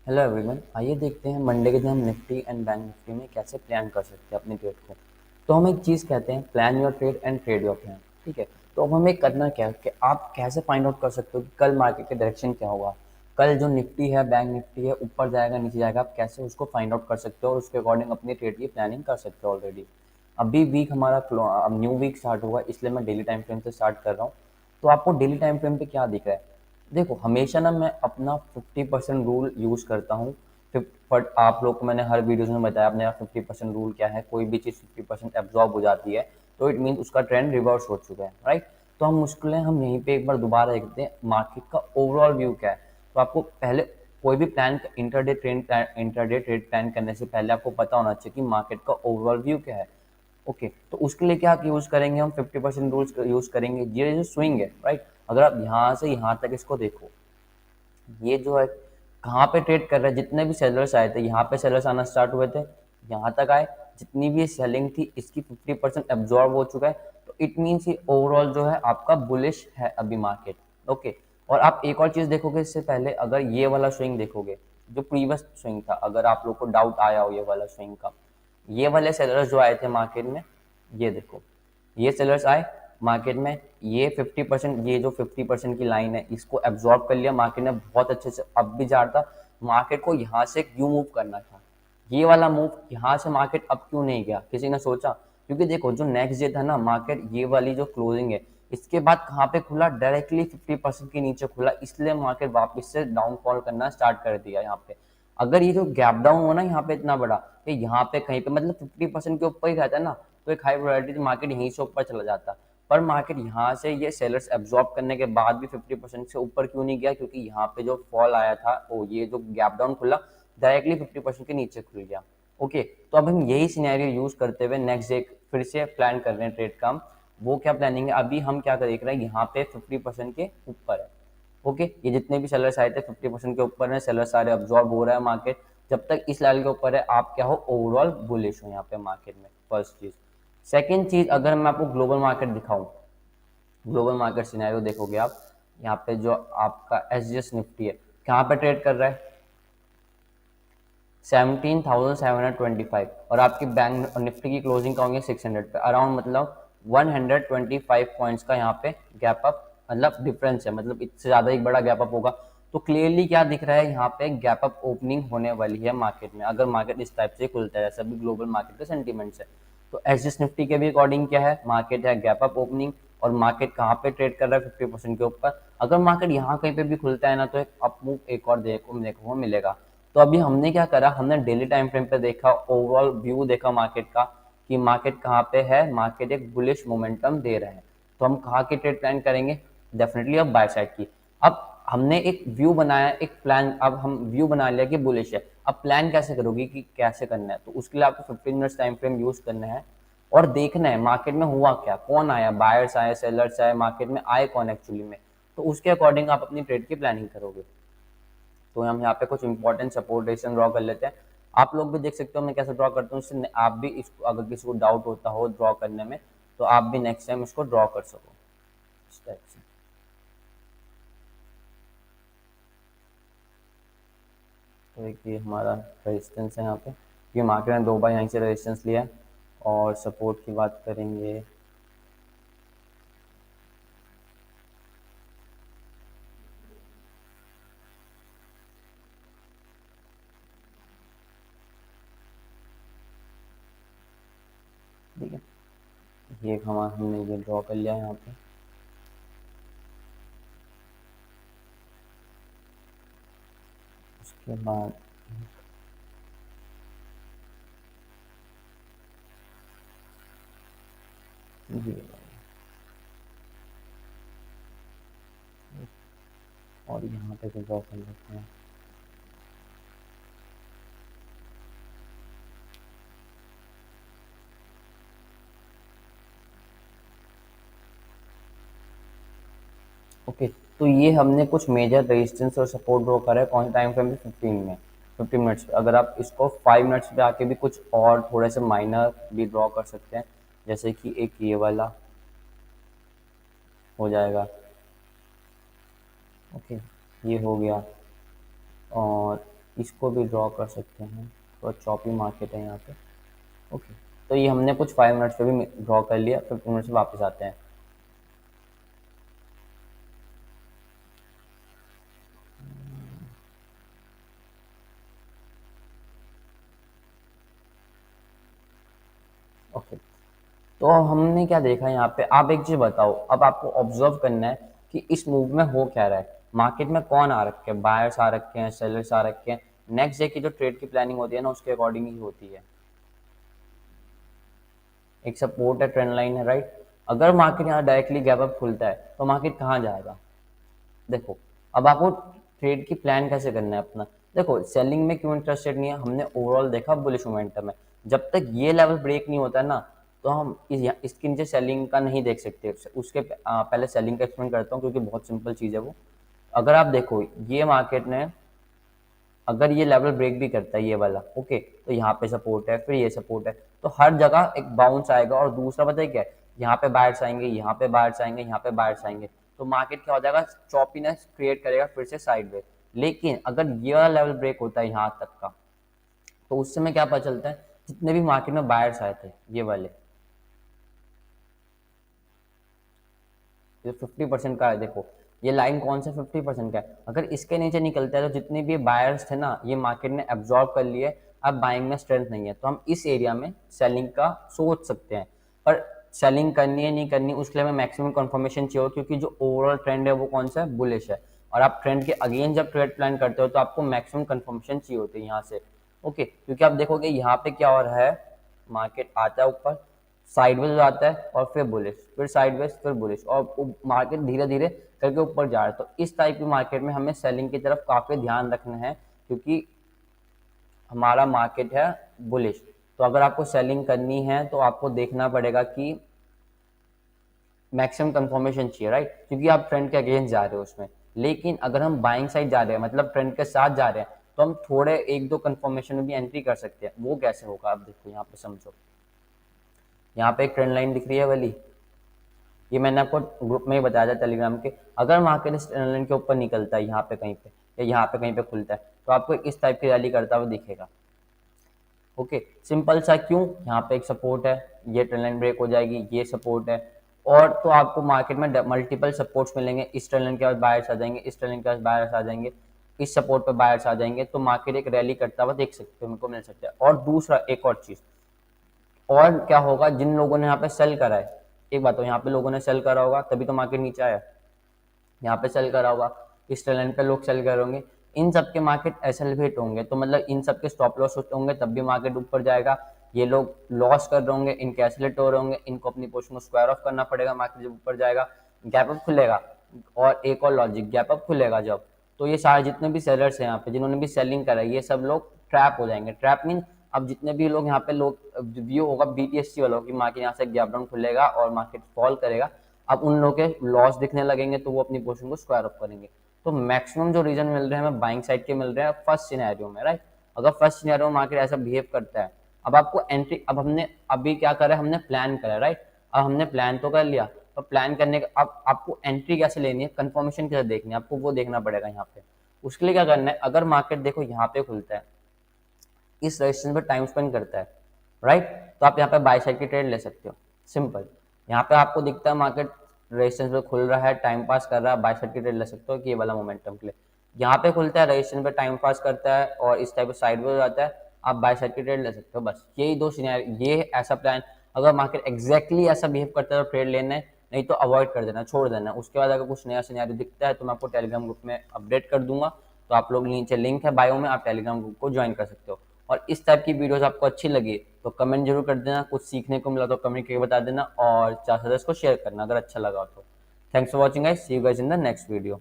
Hello everyone, आइए देखते हैं मंडे के दिन हम निफ्टी एंड बैंक निफ्टी में कैसे प्लान कर सकते हैं अपनी ट्रेड को। तो हम एक चीज़ कहते हैं, plan your trade and trade your plan. ठीक है। तो अब हमें करना क्या है कि आप कैसे फाइंड आउट कर सकते हो कि कल मार्केट का डायरेक्शन क्या होगा। कल जो निफ्टी है, बैंक निफ्टी है, ऊपर जाएगा नीचे जाएगा, आप कैसे उसको फाइंड आउट कर सकते हो और उसके अकॉर्डिंग अपनी ट्रेड की प्लानिंग कर सकते हो। ऑलरेडी अभी वीक हमारा अब न्यू वीक स्टार्ट हुआ, इसलिए मैं डेली टाइम फ्रेम से स्टार्ट कर रहा हूँ। तो आपको डेली टाइम फ्रेम पे क्या दिख रहा है? देखो, हमेशा ना मैं अपना 50% रूल यूज़ करता हूँ। बट आप लोग को मैंने हर वीडियोज में बताया अपने 50% रूल क्या है। कोई भी चीज़ 50% एब्जॉर्ब हो जाती है तो इट मीन उसका ट्रेंड रिवर्स हो चुका है, राइट। तो हम मुश्किलें हम यहीं पे एक बार दोबारा देखते हैं मार्केट का ओवरऑल व्यू क्या है। तो आपको पहले कोई भी प्लान इंटरडे ट्रेड प्लान करने से पहले आपको पता होना चाहिए कि मार्केट का ओवरऑल व्यू क्या है। ओके, तो उसके लिए क्या यूज़ करेंगे हम? 50% रूल्स यूज़ करेंगे। ये जो स्विंग है, राइट, अगर आप यहाँ से यहाँ तक इसको देखो, ये जो है कहाँ पे ट्रेड कर रहा है। जितने भी सेलर्स आए थे यहाँ पे सेलर्स आना स्टार्ट हुए थे, यहाँ तक आए। जितनी भी सेलिंग थी इसकी 50% एब्जॉर्ब हो चुका है। तो इट मीन्स ये ओवरऑल जो है आपका बुलिश है अभी मार्केट। ओके। और आप एक और चीज़ देखोगे इससे पहले, अगर ये वाला स्विंग देखोगे, जो प्रीवियस स्विंग था, अगर आप लोग को डाउट आया हो ये वाला स्विंग का, ये वाले सेलर्स जो आए थे मार्केट में, ये देखो, ये सेलर्स आए मार्केट में, ये 50%, ये जो 50% की लाइन है इसको एब्जॉर्ब कर लिया मार्केट ने बहुत अच्छे से। अब भी जा रहा था मार्केट को यहाँ से क्यों मूव करना था, ये वाला मूव यहाँ से मार्केट अब क्यों नहीं गया, किसी ने सोचा? क्योंकि देखो, जो नेक्स्ट डे था ना मार्केट, ये वाली जो क्लोजिंग है इसके बाद कहाँ पे खुला? डायरेक्टली 50% के नीचे खुला, इसलिए मार्केट वापस से डाउनफॉल करना स्टार्ट कर दिया यहाँ पे। अगर ये जो गैप डाउन हो ना यहाँ पे इतना बड़ा, कि यहाँ पे कहीं पे मतलब 50% के ऊपर ही रहता है ना, तो एक हाई वोलेटिलिटी मार्केट यहीं से ऊपर चला जाता। पर मार्केट यहाँ से ये सेलर्स एब्जॉर्ब करने के बाद भी 50% से ऊपर क्यों नहीं गया? क्योंकि यहाँ पे जो फॉल आया था, वो ये जो गैप डाउन खुला डायरेक्टली 50% के नीचे खुल गया। ओके, तो अब हम यही सिनेरियो यूज करते हुए नेक्स्ट डे फिर से प्लान कर रहे हैं ट्रेड का। वो क्या प्लानिंग है? अभी हम क्या देख रहे हैं, यहाँ पे 50% के ऊपर है। ओके, ये जितने भी सेलर्स आए थे 50% के ऊपर है, सेलर सारे अब्जॉर्ब हो रहा है मार्केट। जब तक इस लेवल के ऊपर है आप क्या हो? ओवरऑल बुलिश हो यहाँ पे मार्केट में, फर्स्ट चीज। सेकेंड चीज, अगर मैं आपको ग्लोबल मार्केट दिखाऊं, ग्लोबल मार्केट सिनेरियो देखोगे आप, यहाँ पे जो आपका एस निफ्टी है कहाँ पे ट्रेड कर रहा है? 17,725। और आपकी बैंक निफ्टी की क्लोजिंग का होंगे 600 पे, अराउंड मतलब 125 पॉइंट्स का यहाँ पे गैप अप, मतलब डिफरेंस है, मतलब इससे ज़्यादा एक बड़ा गैप अप होगा। तो क्लियरली क्या दिख रहा है, यहाँ पे गैप अप ओपनिंग होने वाली है मार्केट में, अगर मार्केट इस टाइप से खुलता है जैसा भी ग्लोबल मार्केट का सेंटीमेंट्स है। तो एस निफ्टी के भी अकॉर्डिंग क्या है, मार्केट है गैप अप ओपनिंग, और मार्केट कहाँ पे ट्रेड कर रहा है? 50% के ऊपर। अगर मार्केट यहाँ कहीं पे भी खुलता है ना, तो एक अप मूव एक और देखने को मिलेगा। तो अभी हमने क्या करा, हमने डेली टाइम फ्रेम पे देखा, ओवरऑल व्यू देखा मार्केट का कि मार्केट कहाँ पे है। मार्केट एक बुलिश मोमेंटम दे रहा है, तो हम कहाँ की ट्रेड प्लान करेंगे? डेफिनेटली अब बाय साइड की। अब हमने एक व्यू बनाया, एक प्लान, अब हम व्यू बना लिया कि बुलिश है। अब प्लान कैसे करोगे कि कैसे करना है? तो उसके लिए आपको 15 मिनट्स टाइम फ्रेम यूज करना है और देखना है मार्केट में हुआ क्या, कौन आया, बायर्स आए, सेलर्स आए, मार्केट में आए कौन एक्चुअली में। तो उसके अकॉर्डिंग आप अपनी ट्रेड की प्लानिंग करोगे। तो हम यहाँ पे कुछ इंपॉर्टेंट सपोर्ट रेजिस्टेंस ड्रॉ कर लेते हैं। आप लोग भी देख सकते हो मैं कैसे ड्रॉ करता हूँ, इससे आप भी इसको, अगर किसी को डाउट होता हो ड्रॉ करने में, तो आप भी नेक्स्ट टाइम इसको ड्रॉ कर सको इस टाइप से। तो एक ये हमारा रेजिस्टेंस है यहाँ पे, ये मार्केट ने 2 बार यहाँ से रेजिस्टेंस लिया है। और सपोर्ट की बात करेंगे, ठीक है, ये हमारा हमने ये ड्रॉ कर लिया है यहाँ पे। उसके बाद ये, और यहाँ पे भी ड्रॉ कर लेते हैं। ओके, तो ये हमने कुछ मेजर रेजिस्टेंस और सपोर्ट ड्रॉ करा है कौन से टाइम फ्रेम में? 15 मिनट्स पे। अगर आप इसको 5 मिनट्स पे आके भी कुछ और थोड़े से माइनर भी ड्रॉ कर सकते हैं, जैसे कि एक ये वाला हो जाएगा। ओके, ये हो गया। और इसको भी ड्रॉ कर सकते हैं, तो चॉपी मार्केट है यहाँ पे। ओके, तो ये हमने कुछ 5 मिनट्स पे भी ड्रॉ कर लिया, 15 मिनट्स में वापस आते हैं। ओके, तो हमने क्या देखा यहाँ पे, आप एक चीज बताओ, अब आपको ऑब्जर्व करना है कि इस मूव में हो क्या रहा है, मार्केट में कौन आ रखे हैं, बायर्स आ रखे हैं, सेलर्स आ रखे हैं। नेक्स्ट डे की जो ट्रेड की प्लानिंग होती है ना, उसके अकॉर्डिंग ही होती है। एक सपोर्ट है, ट्रेंड लाइन है, राइट। अगर मार्केट यहाँ डायरेक्टली गैप अप खुलता है तो मार्केट कहाँ जाएगा। देखो, अब आपको ट्रेड की प्लान कैसे करना है अपना। देखो, सेलिंग में क्यों इंटरेस्टेड नहीं है, हमने ओवरऑल देखा बुलिश मोमेंटम है। जब तक ये लेवल ब्रेक नहीं होता है ना, तो हम इसके नीचे सेलिंग का नहीं देख सकते। उसके पहले सेलिंग का एक्सप्लेन करता हूँ, क्योंकि बहुत सिंपल चीज़ है वो। अगर आप देखो, ये मार्केट ने अगर ये लेवल ब्रेक भी करता है ये वाला, ओके, तो यहाँ पे सपोर्ट है, फिर ये सपोर्ट है, तो हर जगह एक बाउंस आएगा। और दूसरा पता है क्या है, यहाँ पे बायर्स आएंगे, यहाँ पे बायर्स आएंगे, यहाँ पे बायर्स आएंगे, तो मार्केट क्या हो जाएगा, चॉपीनेस क्रिएट करेगा फिर से साइडवेज। लेकिन अगर ये वाला लेवल ब्रेक होता है यहाँ तक का, तो उस समय क्या पता चलता है, जितने भी मार्केट में बायर्स आए थे ये वाले, जो 50% का है, देखो ये लाइन कौन सा 50% का है, अगर इसके नीचे निकलता है तो जितने भी बायर्स थे ना, ये मार्केट ने एब्जॉर्ब कर लिए। अब बाइंग में स्ट्रेंथ नहीं है, तो हम इस एरिया में सेलिंग का सोच सकते हैं। पर सेलिंग करनी है नहीं करनी, उसके लिए हमें मैक्सिमम कंफर्मेशन चाहिए, क्योंकि जो ओवरऑल ट्रेंड है वो कौन सा है, बुलिश है। और आप ट्रेंड के अगेन जब ट्रेड प्लान करते हो तो आपको मैक्सिमम कंफर्मेशन चाहिए होती है यहाँ से। ओके, क्योंकि आप देखोगे यहाँ पे क्या हो रहा है, मार्केट आता है ऊपर, साइडवेज आता है, और फिर बुलिश, फिर साइडवेज, फिर बुलिश, और मार्केट धीरे धीरे करके ऊपर जा रहा है। तो इस टाइप की मार्केट में हमें सेलिंग की तरफ काफी ध्यान रखना है, क्योंकि हमारा मार्केट है बुलिश। तो अगर आपको सेलिंग करनी है तो आपको देखना पड़ेगा कि मैक्सिमम कंफर्मेशन चाहिए, राइट, क्योंकि आप ट्रेंड के अगेंस्ट जा रहे हो उसमें। लेकिन अगर हम बाइंग साइड जा रहे हैं, मतलब ट्रेंड के साथ जा रहे हैं, तो हम थोड़े एक दो कंफर्मेशन में भी एंट्री कर सकते हैं। वो कैसे होगा, आप देखो यहाँ पे समझो। यहाँ पे एक ट्रेंड लाइन दिख रही है वाली, ये मैंने आपको ग्रुप में ही बताया था टेलीग्राम के। अगर मार्केट इस ट्रेंड लाइन के ऊपर निकलता है यहाँ पे कहीं पे, या यहाँ पे कहीं पे खुलता है, तो आपको इस टाइप की रैली करता हुआ दिखेगा। ओके, सिंपल सा, क्यों, यहाँ पे एक सपोर्ट है, ये ट्रेंड लाइन ब्रेक हो जाएगी, ये सपोर्ट है, और तो आपको मार्केट में मल्टीपल सपोर्ट्स मिलेंगे। इस ट्रेंड लाइन के बाद बायर्स आ जाएंगे, इस ट्रेंड लाइन के बाद बायर्स आ जाएंगे, इस सपोर्ट पे बायर्स आ जाएंगे, तो मार्केट एक रैली करता हुआ देख सकते हो, मेरे को मिल सकता है। और दूसरा एक और चीज, और क्या होगा, जिन लोगों ने यहाँ पे सेल करा है, एक बात हो, यहाँ पे लोगों ने सेल करा होगा तभी तो मार्केट नीचे आया, यहाँ पे सेल करा होगा, इस ट्रेंड पे लोग सेल करेंगे, इन सब के मार्केट एसेलरेट होंगे, तो मतलब इन सब के स्टॉप लॉस होंगे, तब भी मार्केट ऊपर जाएगा। ये लोग लॉस कर रहे होंगे, इनके एसेलेट हो रहे होंगे, इनको अपनी पोजीशन को स्क्वायर ऑफ करना पड़ेगा, मार्केट जब ऊपर जाएगा, गैप अप खुलेगा। और एक और लॉजिक, गैप अप खुलेगा जब, तो ये सारे जितने भी सेलर्स हैं यहाँ पे, जिन्होंने भी सेलिंग करा है, ये सब लोग ट्रैप हो जाएंगे। ट्रैप मीन, अब जितने भी लोग यहाँ पे लोग व्यू होगा बीटीएससी वालों की, मार्केट यहाँ से गैप डाउन खुलेगा और मार्केट फॉल करेगा, अब उन लोगों के लॉस दिखने लगेंगे, तो वो अपनी पोजीशन को स्क्वायर अप करेंगे। तो मैक्सिमम जो रीजन मिल रहे हैं हमें बाइंग साइड के मिल रहे हैं फर्स्ट सिनेरियो में, राइट। अगर फर्स्ट सिनेरियो में मार्केट ऐसा बिहेव करता है, अब आपको एंट्री, अब हमने अभी क्या करा है, हमने प्लान करा, राइट। अब हमने प्लान तो कर लिया, तो प्लान करने का अब आपको एंट्री कैसे लेनी है, कंफर्मेशन कैसे देखनी है, आपको वो देखना पड़ेगा यहाँ पे। उसके लिए क्या करना है, अगर मार्केट देखो यहाँ पे खुलता है, इस रेजिस्टेंस पे टाइम स्पेंड करता है, राइट, तो आप यहाँ पे बाय साइड की ट्रेड ले सकते हो, सिंपल। यहाँ पे आपको दिखता है मार्केट रेजिस्टेंस पे खुल रहा है, टाइम पास कर रहा है, बाय साइड की ट्रेड ले सकते हो कि ये वाला मोमेंटम के लिए। यहाँ पे खुलता है, रेजिस्टेंस पे टाइम पास करता है और इस टाइप साइड हो जाता है, आप बाय साइड की ट्रेड ले सकते हो। बस यही दो सिनेरियो, ये ऐसा प्लान। अगर मार्केट एग्जैक्टली ऐसा बिहेव करता है तो ट्रेड लेना है, नहीं तो अवॉइड कर देना, छोड़ देना। उसके बाद अगर कुछ नया सिनेरियो दिखता है तो मैं आपको टेलीग्राम ग्रुप में अपडेट कर दूंगा, तो आप लोग नीचे लिंक है बायो में, आप टेलीग्राम ग्रुप को ज्वाइन कर सकते हो। और इस टाइप की वीडियोस आपको अच्छी लगी तो कमेंट जरूर कर देना, कुछ सीखने को मिला तो कमेंट करके बता देना, और चाहे को शेयर करना अगर अच्छा लगा तो। Thanks for watching guys, see you guys in the next video.